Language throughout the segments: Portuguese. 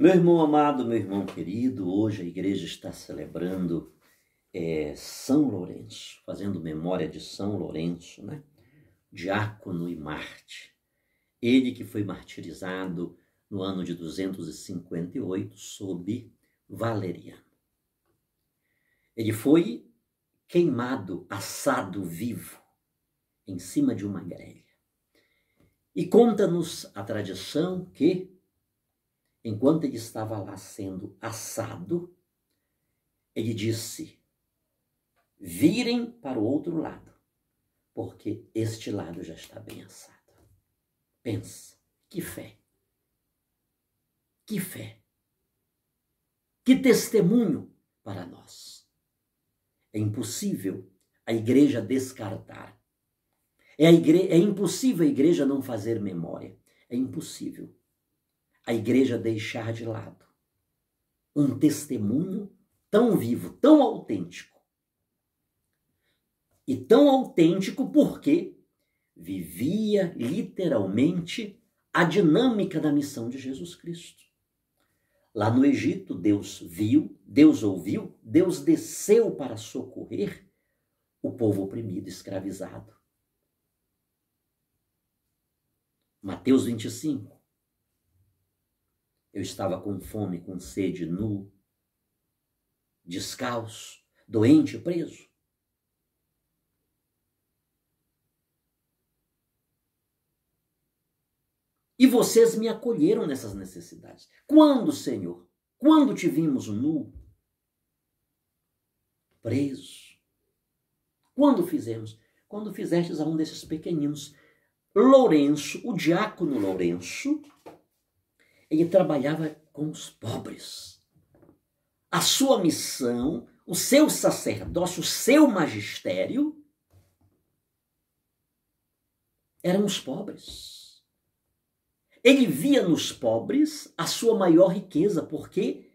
Meu irmão amado, meu irmão querido, hoje a igreja está celebrando São Lourenço, fazendo memória de São Lourenço, né? Diácono e Mártir. Ele que foi martirizado no ano de 258 sob Valeriano. Ele foi queimado, assado vivo, em cima de uma grelha. E conta-nos a tradição que, enquanto ele estava lá sendo assado, ele disse: virem para o outro lado, porque este lado já está bem assado. Pensa, que fé, que fé, que testemunho para nós. É impossível a igreja descartar. É impossível a igreja não fazer memória. É impossível a igreja deixar de lado um testemunho tão vivo, tão autêntico. E tão autêntico porque vivia literalmente a dinâmica da missão de Jesus Cristo. Lá no Egito, Deus viu, Deus ouviu, Deus desceu para socorrer o povo oprimido, escravizado. Mateus 25. Eu estava com fome, com sede, nu, descalço, doente, preso. E vocês me acolheram nessas necessidades. Quando, Senhor? Quando te vimos nu? Preso? Quando fizemos? Quando fizestes a um desses pequeninos. Lourenço, o diácono Lourenço, ele trabalhava com os pobres. A sua missão, o seu sacerdócio, o seu magistério eram os pobres. Ele via nos pobres a sua maior riqueza, porque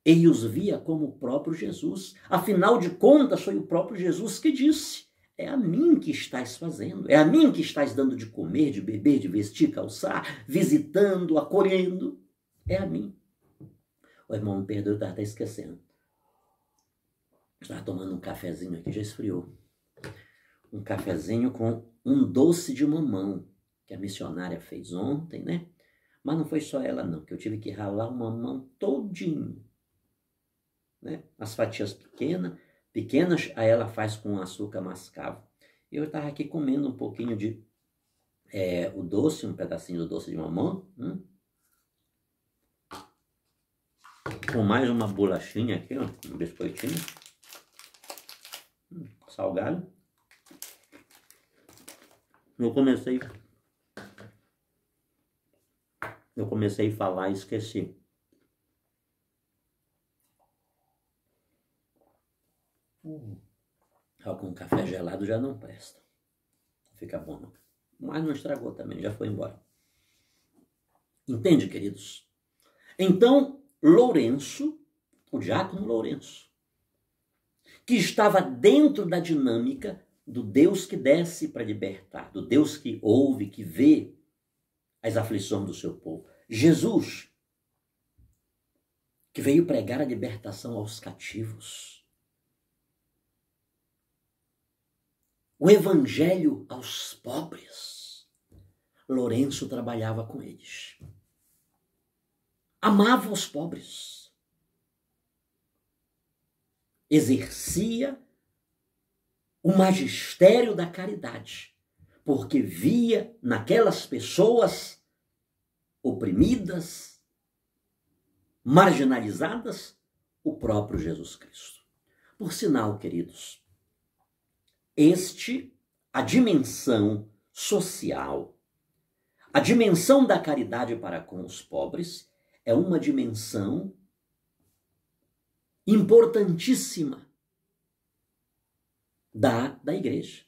ele os via como o próprio Jesus. Afinal de contas, foi o próprio Jesus que disse: é a mim que estás fazendo, é a mim que estás dando de comer, de beber, de vestir, calçar, visitando, acolhendo. É a mim. O irmão me perdoe, eu estava até esquecendo. Estava tomando um cafezinho aqui, já esfriou. Um cafezinho com um doce de mamão, que a missionária fez ontem, né? Mas não foi só ela não, que eu tive que ralar o mamão todinho, né? As fatias pequenas, aí ela faz com açúcar mascavo. Eu estava aqui comendo um pouquinho de o doce, um pedacinho do doce de mamão, com mais uma bolachinha aqui, ó, um biscoitinho, salgado. Eu comecei a falar e esqueci. Com café gelado já não presta. Fica bom, não. Mas não estragou também, já foi embora. Entende, queridos? Então, Lourenço, o diácono Lourenço, que estava dentro da dinâmica do Deus que desce para libertar, do Deus que ouve, que vê as aflições do seu povo. Jesus, que veio pregar a libertação aos cativos. O evangelho aos pobres. Lourenço trabalhava com eles. Amava os pobres. Exercia o magistério da caridade, porque via naquelas pessoas oprimidas, marginalizadas, o próprio Jesus Cristo. Por sinal, queridos, a dimensão social, a dimensão da caridade para com os pobres é uma dimensão importantíssima da igreja.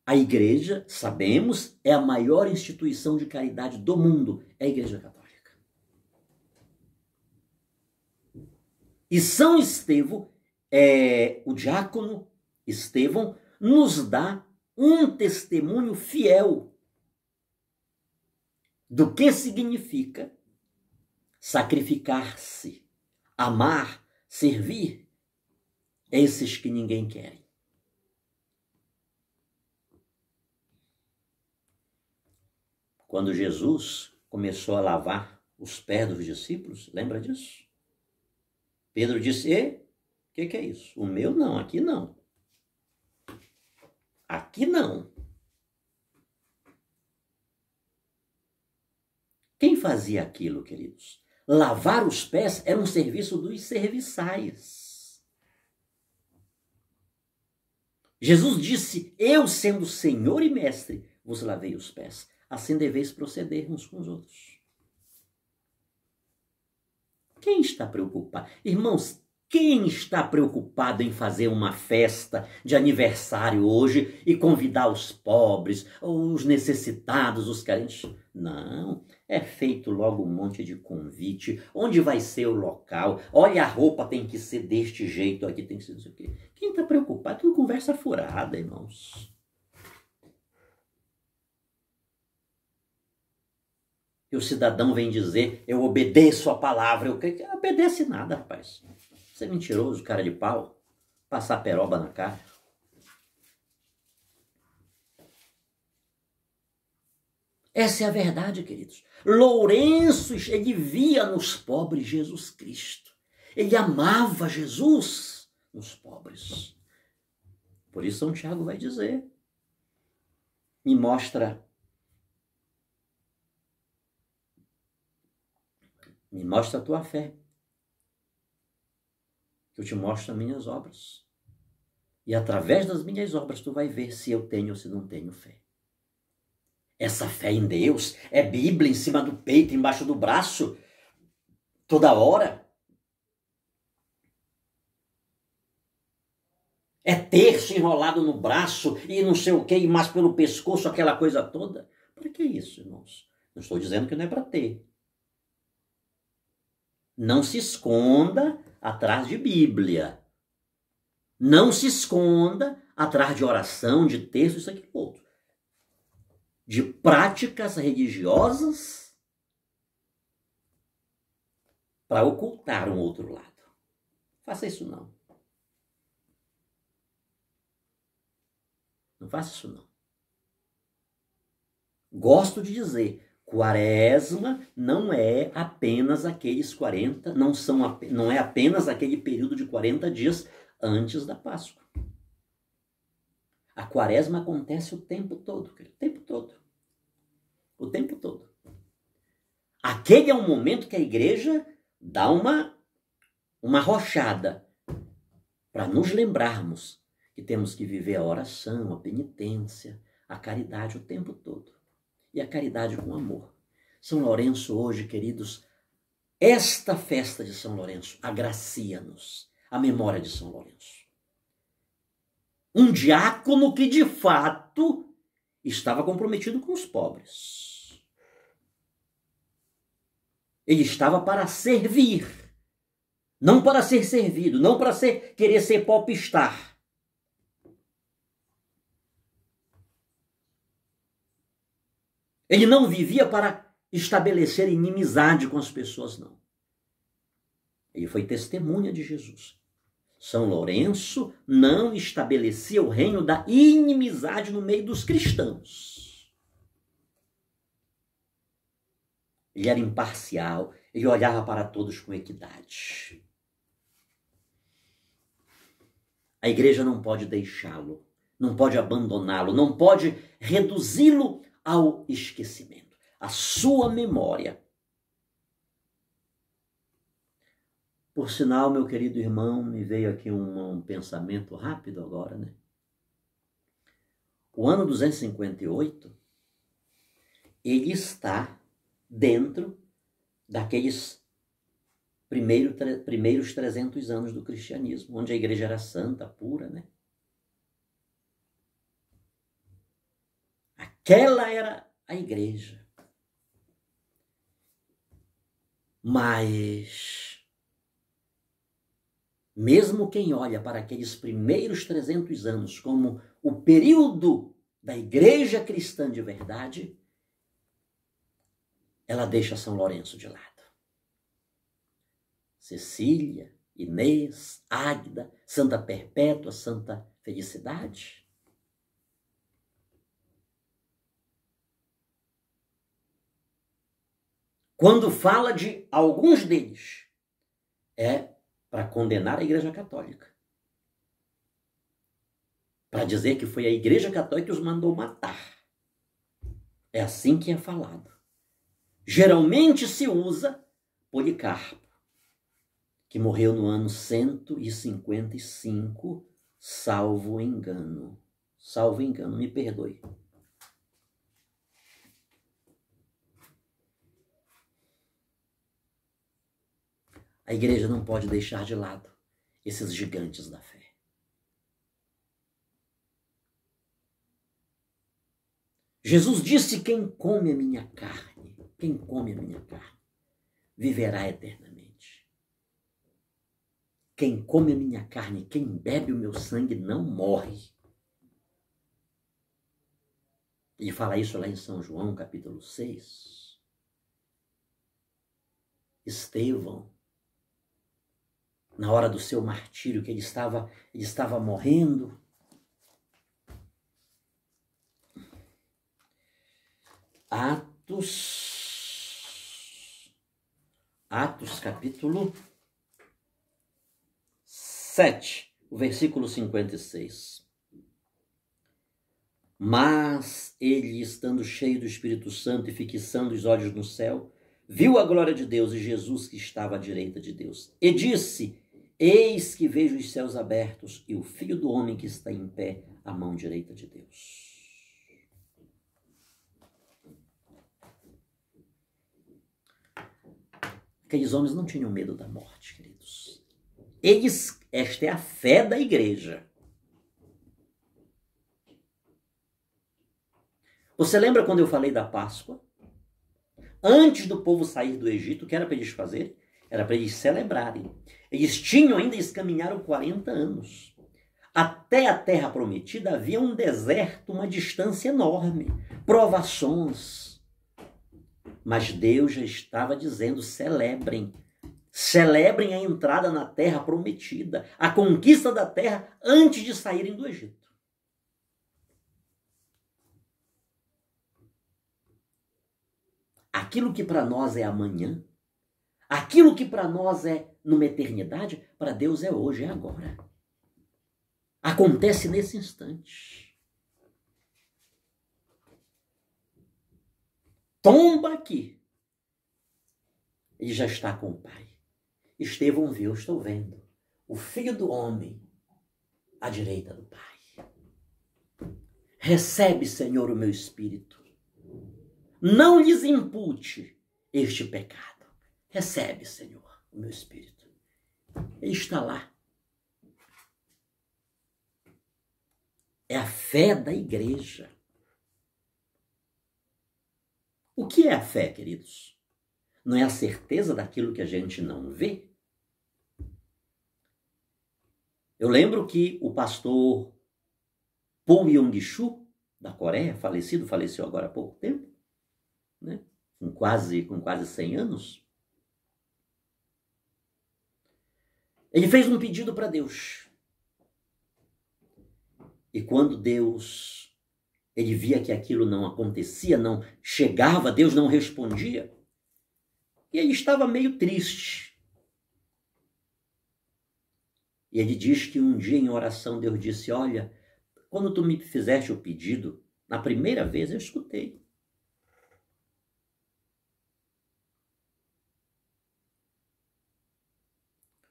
A igreja, sabemos, é a maior instituição de caridade do mundo, é a Igreja Católica. E São Estevão, o diácono Estevão, nos dá um testemunho fiel do que significa sacrificar-se, amar, servir esses que ninguém quer. Quando Jesus começou a lavar os pés dos discípulos, lembra disso? Pedro disse: o que é isso? O meu não, aqui não. Aqui não. Quem fazia aquilo, queridos? Lavar os pés era um serviço dos serviçais. Jesus disse: eu, sendo Senhor e Mestre, vos lavei os pés. Assim deveis proceder uns com os outros. Quem está preocupado? Irmãos, quem está preocupado em fazer uma festa de aniversário hoje e convidar os pobres, os necessitados, os carentes? Não, é feito logo um monte de convite. Onde vai ser o local? Olha, a roupa tem que ser deste jeito, aqui tem que ser não sei o quê. Quem está preocupado? Tudo conversa furada, irmãos. E o cidadão vem dizer: eu obedeço a palavra. Eu creio que não obedece nada, rapaz. Você é mentiroso, cara de pau. Passar peroba na cara. Essa é a verdade, queridos. Lourenço, ele via nos pobres Jesus Cristo. Ele amava Jesus nos pobres. Por isso São Tiago vai dizer: me mostra a tua fé, que eu te mostro as minhas obras. E através das minhas obras tu vai ver se eu tenho ou se não tenho fé. Essa fé em Deus é Bíblia em cima do peito, embaixo do braço, toda hora. É terço enrolado no braço e não sei o que, e mais pelo pescoço, aquela coisa toda. Para que isso, irmãos? Não estou dizendo que não é para ter. Não se esconda atrás de Bíblia. Não se esconda atrás de oração, de texto, isso aqui outro. De práticas religiosas para ocultar um outro lado. Faça isso não. Não faça isso não. Gosto de dizer, Quaresma não é apenas aqueles 40, não é apenas aquele período de 40 dias antes da Páscoa. A Quaresma acontece o tempo todo, o tempo todo. O tempo todo. Aquele é um momento que a igreja dá uma arrochada para nos lembrarmos que temos que viver a oração, a penitência, a caridade o tempo todo. E a caridade com amor. São Lourenço hoje, queridos, esta festa de São Lourenço agracia-nos a memória de São Lourenço. Um diácono que, de fato, estava comprometido com os pobres. Ele estava para servir, não para ser servido, não para querer ser popstar. Ele não vivia para estabelecer inimizade com as pessoas, não. Ele foi testemunha de Jesus. São Lourenço não estabelecia o reino da inimizade no meio dos cristãos. Ele era imparcial, ele olhava para todos com equidade. A igreja não pode deixá-lo, não pode abandoná-lo, não pode reduzi-lo ao esquecimento. A sua memória. Por sinal, meu querido irmão, me veio aqui um pensamento rápido agora, né? O ano 258, ele está dentro daqueles primeiros 300 anos do cristianismo, onde a igreja era santa, pura, né? Aquela era a igreja. Mas, mesmo quem olha para aqueles primeiros 300 anos como o período da igreja cristã de verdade, ela deixa São Lourenço de lado. Cecília, Inês, Águida, Santa Perpétua, Santa Felicidade. Quando fala de alguns deles, é para condenar a Igreja Católica. Para dizer que foi a Igreja Católica que os mandou matar. É assim que é falado. Geralmente se usa Policarpo, que morreu no ano 155, salvo engano. Salvo engano, me perdoe. A igreja não pode deixar de lado esses gigantes da fé. Jesus disse: quem come a minha carne, viverá eternamente. Quem come a minha carne, quem bebe o meu sangue, não morre. Ele fala isso lá em São João, capítulo 6. Estevão, na hora do seu martírio, que ele estava morrendo, Atos capítulo 7, o versículo 56. Mas ele, estando cheio do Espírito Santo e fixando os olhos no céu, viu a glória de Deus e Jesus que estava à direita de Deus. E disse: eis que vejo os céus abertos e o Filho do Homem que está em pé à mão direita de Deus. Aqueles homens não tinham medo da morte, queridos. Esta é a fé da igreja. Você lembra quando eu falei da Páscoa? Antes do povo sair do Egito, o que era para eles fazerem? Era para eles celebrarem. Eles tinham ainda, eles caminharam 40 anos. Até a terra prometida havia um deserto, uma distância enorme, provações. Mas Deus já estava dizendo: celebrem. Celebrem a entrada na terra prometida, a conquista da terra antes de saírem do Egito. Aquilo que para nós é amanhã, aquilo que para nós é numa eternidade, para Deus é hoje, é agora. Acontece nesse instante. Tomba aqui. Ele já está com o Pai. Estevão viu, estou vendo, o Filho do Homem à direita do Pai. Recebe, Senhor, o meu espírito. Não lhes impute este pecado. Recebe, Senhor, o meu espírito. Ele está lá. É a fé da igreja. O que é a fé, queridos? Não é a certeza daquilo que a gente não vê? Eu lembro que o pastor Paul Yong-Shu, da Coreia, faleceu agora há pouco tempo, né? com quase 100 anos. Ele fez um pedido para Deus. E quando ele via que aquilo não acontecia, não chegava, Deus não respondia, e ele estava meio triste. E ele diz que um dia em oração Deus disse: olha, quando tu me fizeste o pedido, na primeira vez eu escutei.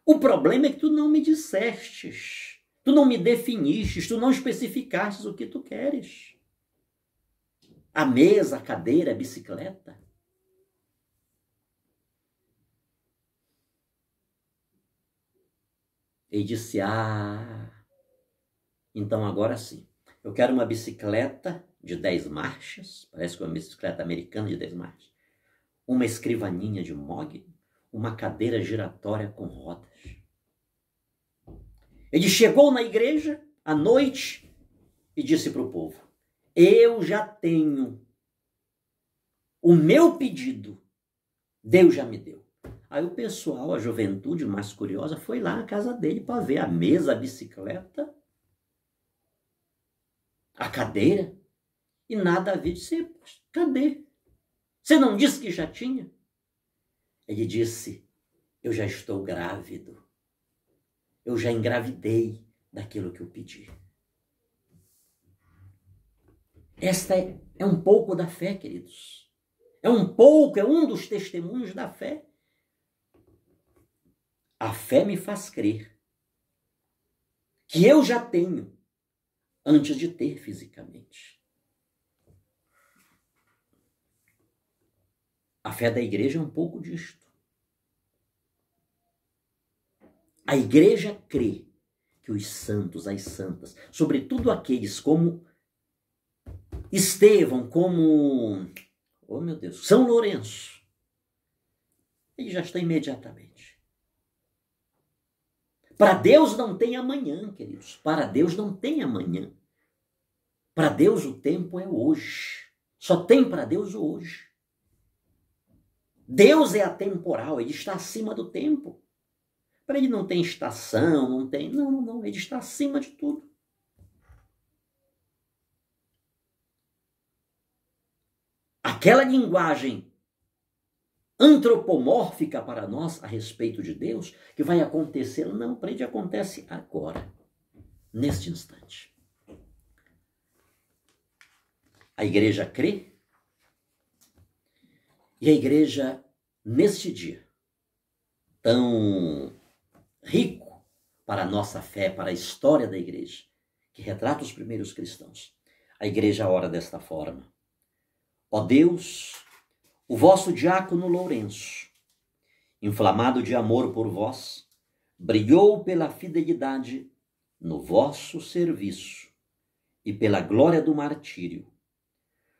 O problema é que tu não me dissestes, tu não me definistes, tu não especificastes o que tu queres. A mesa, a cadeira, a bicicleta. Ele disse: então agora sim. Eu quero uma bicicleta de 10 marchas, parece que é uma bicicleta americana de 10 marchas, uma escrivaninha de mogno, uma cadeira giratória com rodas. Ele chegou na igreja à noite e disse para o povo: eu já tenho o meu pedido, Deus já me deu. Aí o pessoal, a juventude mais curiosa, foi lá na casa dele para ver a mesa, a bicicleta, a cadeira, e nada a ver. Disse, cadê? Você não disse que já tinha? Ele disse, eu já estou grávido. Eu já engravidei daquilo que eu pedi. Esta é um pouco da fé, queridos. É um dos testemunhos da fé. A fé me faz crer que eu já tenho antes de ter fisicamente. A fé da igreja é um pouco disto. A igreja crê que os santos, as santas, sobretudo aqueles como Estevão, como, oh meu Deus, São Lourenço, ele já está imediatamente. Para Deus não tem amanhã, queridos. Para Deus não tem amanhã. Para Deus o tempo é hoje. Só tem para Deus o hoje. Deus é atemporal, ele está acima do tempo. Para ele não tem estação, não tem... Não, ele está acima de tudo. Aquela linguagem antropomórfica para nós a respeito de Deus, que vai acontecer, não, para ele acontece agora, neste instante. A igreja crê, e a igreja, neste dia, tão rico para a nossa fé, para a história da igreja, que retrata os primeiros cristãos, a igreja ora desta forma. Ó Deus, o vosso diácono Lourenço, inflamado de amor por vós, brilhou pela fidelidade no vosso serviço e pela glória do martírio.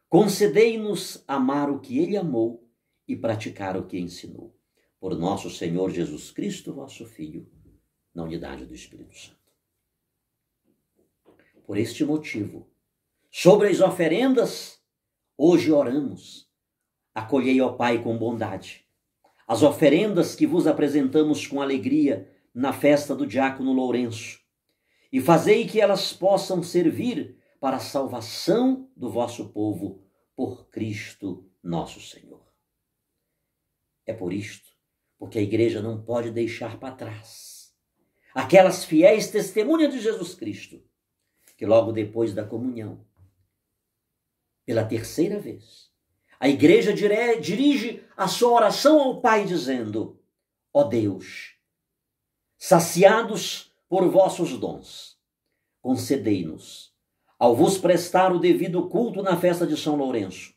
Concedei-nos amar o que ele amou e praticar o que ensinou. Por nosso Senhor Jesus Cristo, vosso Filho, na unidade do Espírito Santo. Por este motivo, sobre as oferendas, hoje oramos. Acolhei, ó Pai, com bondade as oferendas que vos apresentamos com alegria na festa do diácono Lourenço, e fazei que elas possam servir para a salvação do vosso povo, por Cristo nosso Senhor. É por isto, porque a igreja não pode deixar para trás aquelas fiéis testemunhas de Jesus Cristo, que logo depois da comunhão, pela terceira vez, a igreja dirige a sua oração ao Pai dizendo, ó Deus, saciados por vossos dons, concedei-nos, ao vos prestar o devido culto na festa de São Lourenço,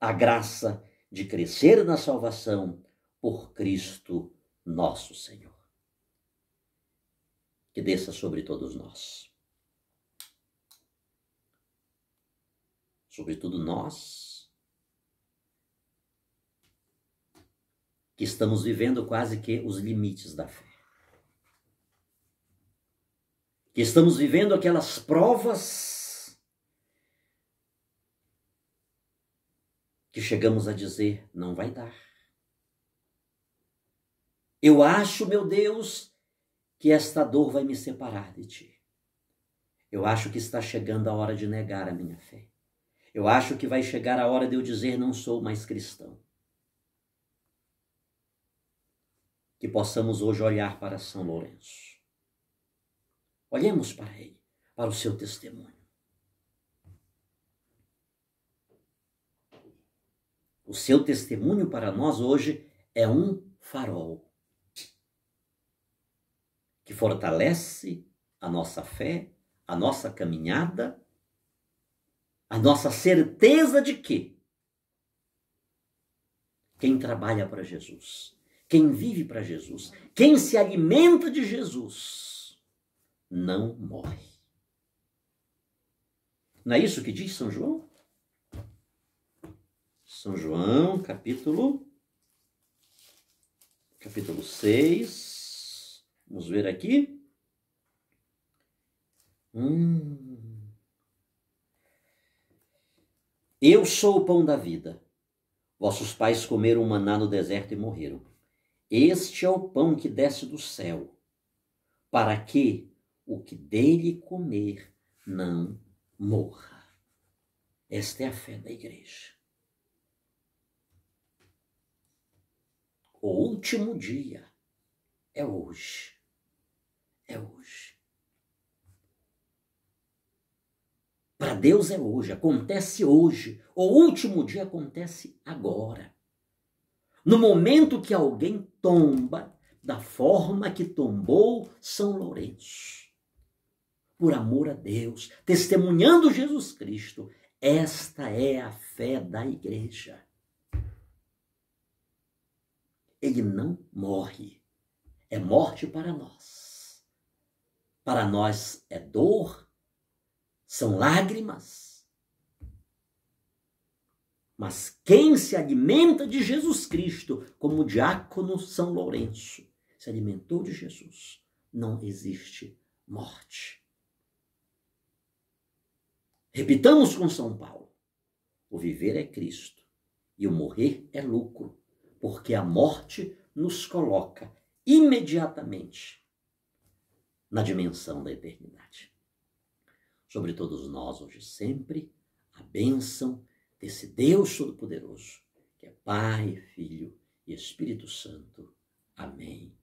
a graça de crescer na salvação por Cristo nosso Senhor. Que desça sobre todos nós. Sobretudo nós, que estamos vivendo quase que os limites da fé. Que estamos vivendo aquelas provas que chegamos a dizer, não vai dar. Eu acho, meu Deus, que esta dor vai me separar de ti. Eu acho que está chegando a hora de negar a minha fé. Eu acho que vai chegar a hora de eu dizer, não sou mais cristão. Que possamos hoje olhar para São Lourenço. Olhemos para ele, para o seu testemunho. O seu testemunho para nós hoje é um farol que fortalece a nossa fé, a nossa caminhada, a nossa certeza de que quem trabalha para Jesus, quem vive para Jesus, quem se alimenta de Jesus, não morre. Não é isso que diz São João? São João, capítulo 6. Vamos ver aqui. Eu sou o pão da vida. Vossos pais comeram o maná no deserto e morreram. Este é o pão que desce do céu, para que o que dele comer não morra. Esta é a fé da igreja. O último dia é hoje. É hoje. Para Deus é hoje, acontece hoje. O último dia acontece agora. No momento que alguém tomba da forma que tombou São Lourenço, por amor a Deus, testemunhando Jesus Cristo, esta é a fé da igreja. Ele não morre, é morte para nós. Para nós é dor, são lágrimas. Mas quem se alimenta de Jesus Cristo, como o diácono São Lourenço, se alimentou de Jesus, não existe morte. Repitamos com São Paulo: o viver é Cristo e o morrer é lucro, porque a morte nos coloca imediatamente na dimensão da eternidade. Sobre todos nós, hoje e sempre, a bênção desse Deus Todo-Poderoso, que é Pai, Filho e Espírito Santo. Amém.